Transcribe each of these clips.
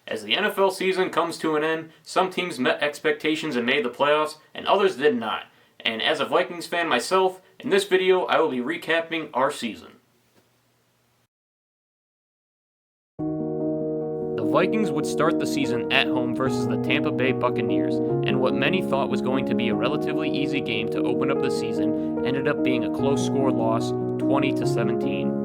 As the NFL season comes to an end, some teams met expectations and made the playoffs, and others did not. And as a Vikings fan myself, in this video I will be recapping our season. The Vikings would start the season at home versus the Tampa Bay Buccaneers, and what many thought was going to be a relatively easy game to open up the season ended up being a close score loss, 20-17.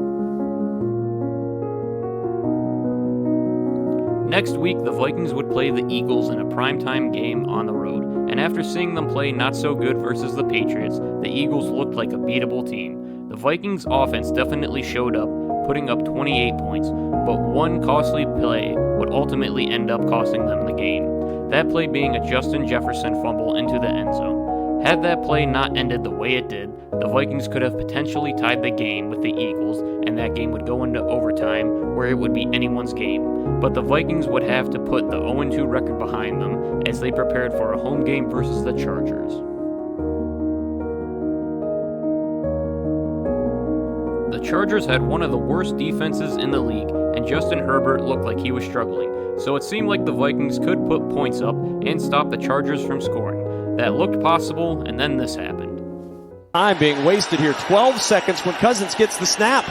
Next week, the Vikings would play the Eagles in a primetime game on the road, and after seeing them play not so good versus the Patriots, the Eagles looked like a beatable team. The Vikings offense definitely showed up, putting up 28 points, but one costly play would ultimately end up costing them the game. That play being a Justin Jefferson fumble into the end zone. Had that play not ended the way it did, the Vikings could have potentially tied the game with the Eagles, and that game would go into overtime, where it would be anyone's game. But the Vikings would have to put the 0-2 record behind them as they prepared for a home game versus the Chargers. The Chargers had one of the worst defenses in the league, and Justin Herbert looked like he was struggling, so it seemed like the Vikings could put points up and stop the Chargers from scoring. That looked possible, and then this happened. Time being wasted here. 12 seconds when Cousins gets the snap.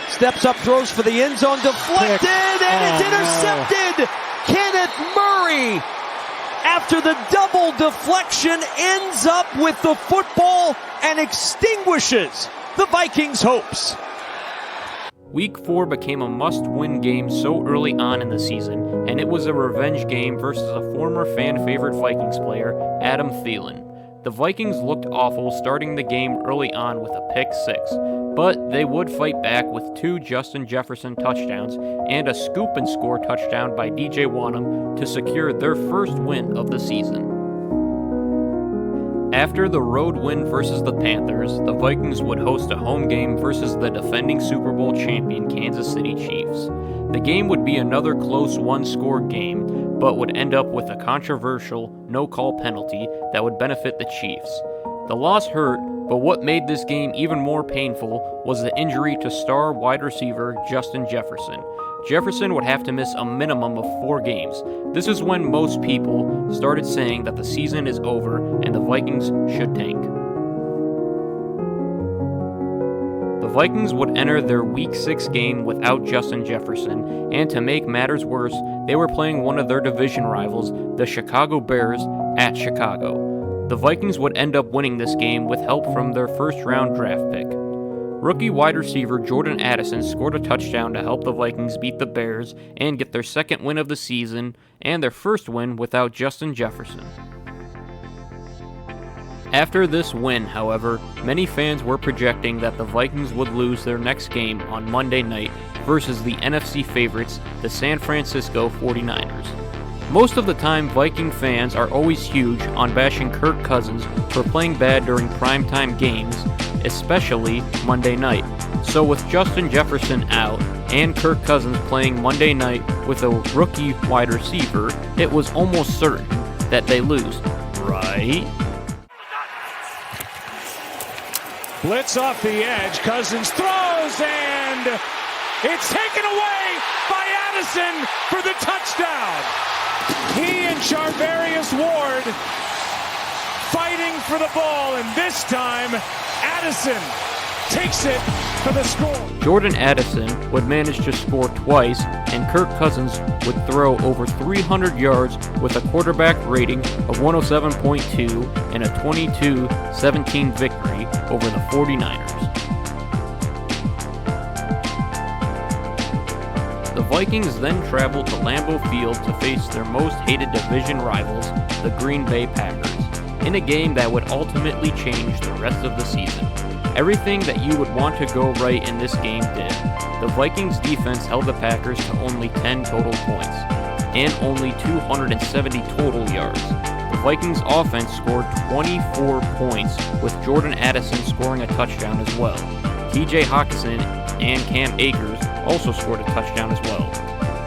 Steps up, throws for the end zone, deflected, and it's intercepted! Kenneth Murray, after the double deflection, ends up with the football and extinguishes the Vikings' hopes. Week 4 became a must-win game so early on in the season, and it was a revenge game versus a former fan-favorite Vikings player, Adam Thielen. The Vikings looked awful starting the game early on with a pick 6, but they would fight back with 2 Justin Jefferson touchdowns and a scoop-and-score touchdown by DJ Wanham to secure their first win of the season. After the road win versus the Panthers, the Vikings would host a home game versus the defending Super Bowl champion Kansas City Chiefs. The game would be another close one-score game, but would end up with a controversial no-call penalty that would benefit the Chiefs. The loss hurt, but what made this game even more painful was the injury to star wide receiver Justin Jefferson. Jefferson would have to miss a minimum of 4 games. This is when most people started saying that the season is over and the Vikings should tank. The Vikings would enter their Week 6 game without Justin Jefferson, and to make matters worse, they were playing one of their division rivals, the Chicago Bears, at Chicago. The Vikings would end up winning this game with help from their first-round draft pick. Rookie wide receiver Jordan Addison scored a touchdown to help the Vikings beat the Bears and get their second win of the season and their first win without Justin Jefferson. After this win, however, many fans were projecting that the Vikings would lose their next game on Monday night versus the NFC favorites, the San Francisco 49ers. Most of the time, Viking fans are always huge on bashing Kirk Cousins for playing bad during primetime games, especially Monday night. So with Justin Jefferson out and Kirk Cousins playing Monday night with a rookie wide receiver, it was almost certain that they lose, right? Blitz off the edge, Cousins throws, and it's taken away by Addison for the touchdown. He and Charvarius Ward fighting for the ball, and this time Addison takes it for the score. Jordan Addison would manage to score twice, and Kirk Cousins would throw over 300 yards with a quarterback rating of 107.2 and a 22-17 victory over the 49ers. The Vikings then traveled to Lambeau Field to face their most hated division rivals, the Green Bay Packers, in a game that would ultimately change the rest of the season. Everything that you would want to go right in this game did. The Vikings defense held the Packers to only 10 total points, and only 270 total yards. The Vikings offense scored 24 points, with Jordan Addison scoring a touchdown as well. TJ Hockenson and Cam Akers also scored a touchdown as well.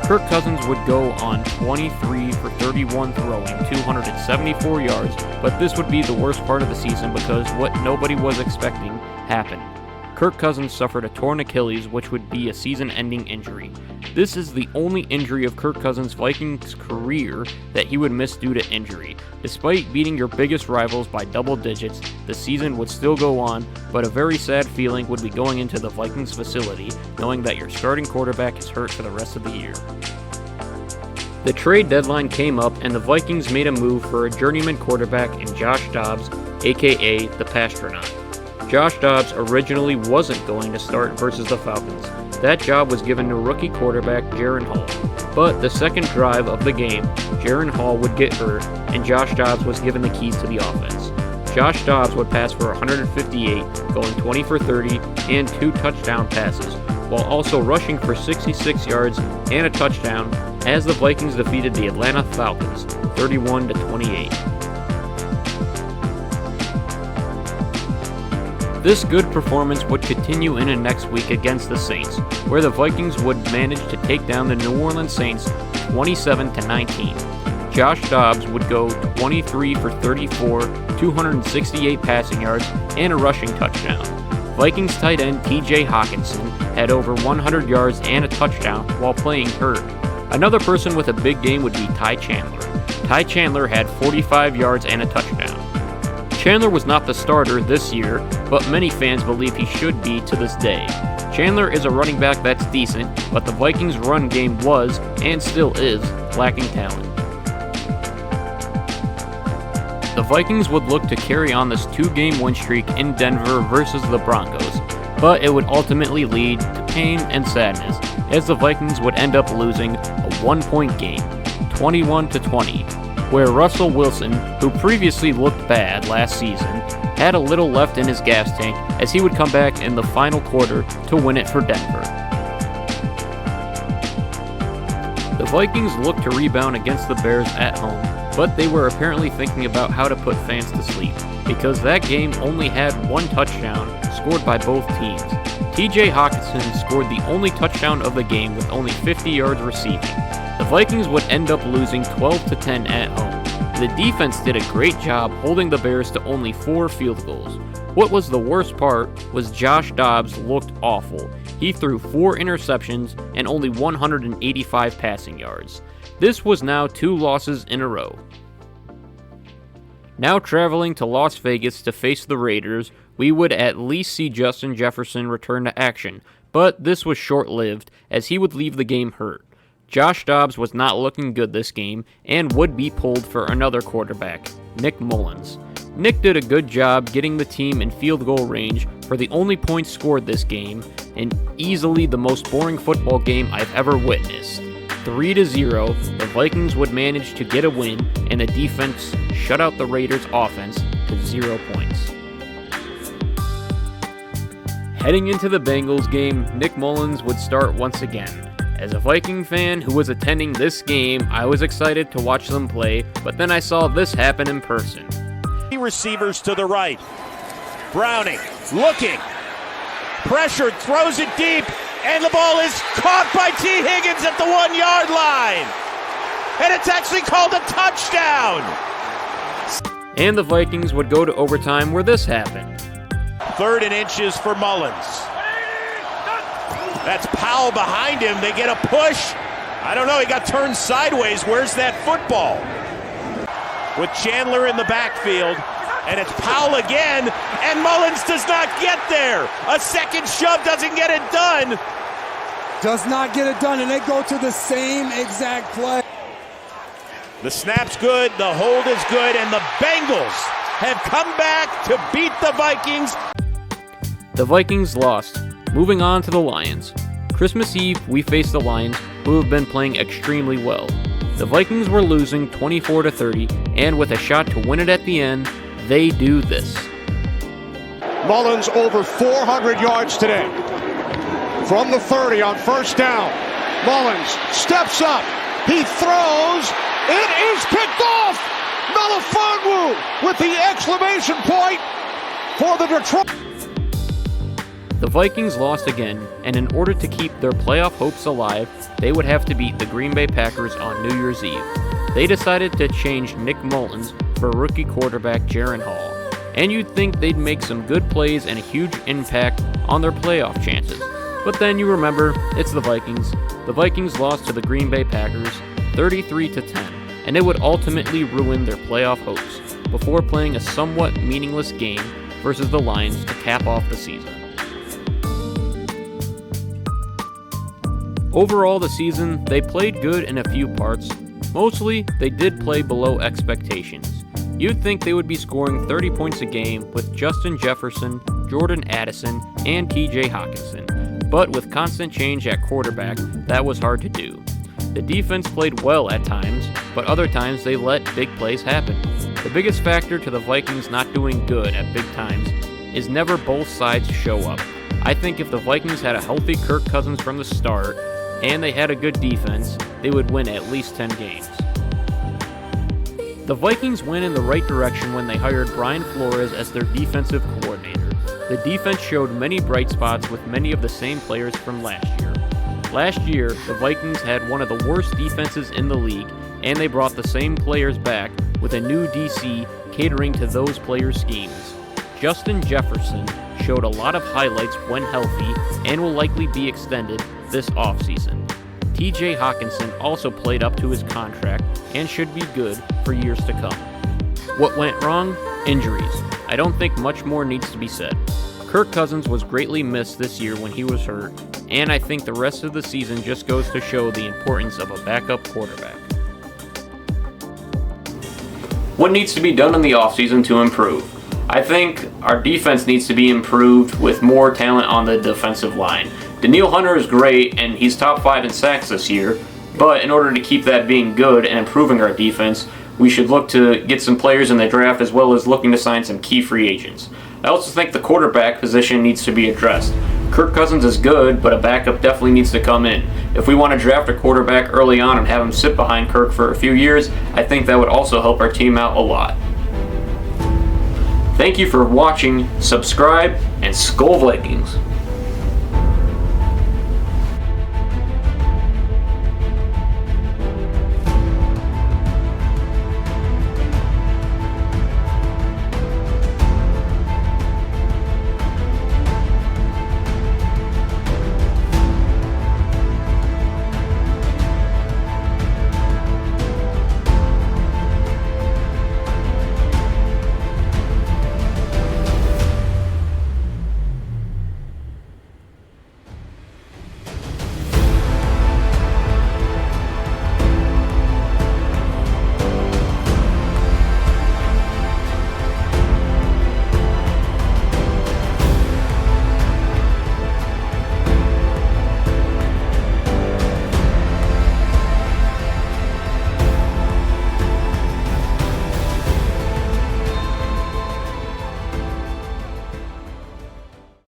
Kirk Cousins would go on 23 for 31 throwing, 274 yards, but this would be the worst part of the season because what nobody was expecting happened. Kirk Cousins suffered a torn Achilles, which would be a season-ending injury. This is the only injury of Kirk Cousins' Vikings career that he would miss due to injury. Despite beating your biggest rivals by double digits, the season would still go on, but a very sad feeling would be going into the Vikings facility, knowing that your starting quarterback is hurt for the rest of the year. The trade deadline came up, and the Vikings made a move for a journeyman quarterback in Josh Dobbs, aka the Pastronaut. Josh Dobbs originally wasn't going to start versus the Falcons. That job was given to rookie quarterback Jaren Hall. But the second drive of the game, Jaren Hall would get hurt, and Josh Dobbs was given the keys to the offense. Josh Dobbs would pass for 158, going 20 for 30, and 2 touchdown passes, while also rushing for 66 yards and a touchdown as the Vikings defeated the Atlanta Falcons 31-28. This good performance would continue into next week against the Saints, where the Vikings would manage to take down the New Orleans Saints 27-19. Josh Dobbs would go 23 for 34, 268 passing yards, and a rushing touchdown. Vikings tight end TJ Hawkinson had over 100 yards and a touchdown while playing hurt. Another person with a big game would be Ty Chandler. Ty Chandler had 45 yards and a touchdown. Chandler was not the starter this year, but many fans believe he should be to this day. Chandler is a running back that's decent, but the Vikings' run game was, and still is, lacking talent. The Vikings would look to carry on this 2-game win streak in Denver versus the Broncos, but it would ultimately lead to pain and sadness, as the Vikings would end up losing a 1-point game, 21-20. Where Russell Wilson, who previously looked bad last season, had a little left in his gas tank as he would come back in the final quarter to win it for Denver. The Vikings looked to rebound against the Bears at home, but they were apparently thinking about how to put fans to sleep, because that game only had 1 touchdown scored by both teams. TJ Hawkinson scored the only touchdown of the game with only 50 yards receiving. The Vikings would end up losing 12-10 at home. The defense did a great job holding the Bears to only 4 field goals. What was the worst part was Josh Dobbs looked awful. He threw 4 interceptions and only 185 passing yards. This was now 2 losses in a row. Now traveling to Las Vegas to face the Raiders, we would at least see Justin Jefferson return to action, but this was short-lived as he would leave the game hurt. Josh Dobbs was not looking good this game and would be pulled for another quarterback, Nick Mullins. Nick did a good job getting the team in field goal range for the only points scored this game, and easily the most boring football game I've ever witnessed. 3-0, the Vikings would manage to get a win, and the defense shut out the Raiders' offense to 0 points. Heading into the Bengals game, Nick Mullins would start once again. As a Viking fan who was attending this game, I was excited to watch them play, but then I saw this happen in person. Receivers to the right. Browning looking. Pressured, throws it deep, and the ball is caught by T. Higgins at the 1-yard line. And it's actually called a touchdown. And the Vikings would go to overtime where this happened. 3rd and inches for Mullins. That's Powell behind him. They get a push. I don't know. He got turned sideways. Where's that football? With Chandler in the backfield. And it's Powell again. And Mullins does not get there. A second shove doesn't get it done. Does not get it done. And they go to the same exact play. The snap's good. The hold is good. And the Bengals have come back to beat the Vikings. The Vikings lost. Moving on to the Lions. Christmas Eve, we faced the Lions, who have been playing extremely well. The Vikings were losing 24-30, and with a shot to win it at the end, they do this. Mullins over 400 yards today. From the 30 on 1st down. Mullins steps up. He throws. It is picked off. Melifonwu with the exclamation point for the Detroit. The Vikings lost again, and in order to keep their playoff hopes alive, they would have to beat the Green Bay Packers on New Year's Eve. They decided to change Nick Mullins for rookie quarterback Jaren Hall, and you'd think they'd make some good plays and a huge impact on their playoff chances. But then you remember, it's the Vikings. The Vikings lost to the Green Bay Packers 33-10, and it would ultimately ruin their playoff hopes before playing a somewhat meaningless game versus the Lions to cap off the season. Overall the season, they played good in a few parts. Mostly, they did play below expectations. You'd think they would be scoring 30 points a game with Justin Jefferson, Jordan Addison, and TJ Hawkinson, but with constant change at quarterback, that was hard to do. The defense played well at times, but other times they let big plays happen. The biggest factor to the Vikings not doing good at big times is never both sides show up. I think if the Vikings had a healthy Kirk Cousins from the start, and they had a good defense, they would win at least 10 games. The Vikings went in the right direction when they hired Brian Flores as their defensive coordinator. The defense showed many bright spots with many of the same players from last year. Last year, the Vikings had one of the worst defenses in the league, and they brought the same players back with a new DC catering to those players' schemes. Justin Jefferson showed a lot of highlights when healthy and will likely be extended this offseason. TJ Hawkinson also played up to his contract and should be good for years to come. What went wrong? Injuries. I don't think much more needs to be said. Kirk Cousins was greatly missed this year when he was hurt, and I think the rest of the season just goes to show the importance of a backup quarterback. What needs to be done in the offseason to improve? I think our defense needs to be improved with more talent on the defensive line. Danielle Hunter is great, and he's top 5 in sacks this year, but in order to keep that being good and improving our defense, we should look to get some players in the draft as well as looking to sign some key free agents. I also think the quarterback position needs to be addressed. Kirk Cousins is good, but a backup definitely needs to come in. If we want to draft a quarterback early on and have him sit behind Kirk for a few years, I think that would also help our team out a lot. Thank you for watching, subscribe, and Skol Vikings!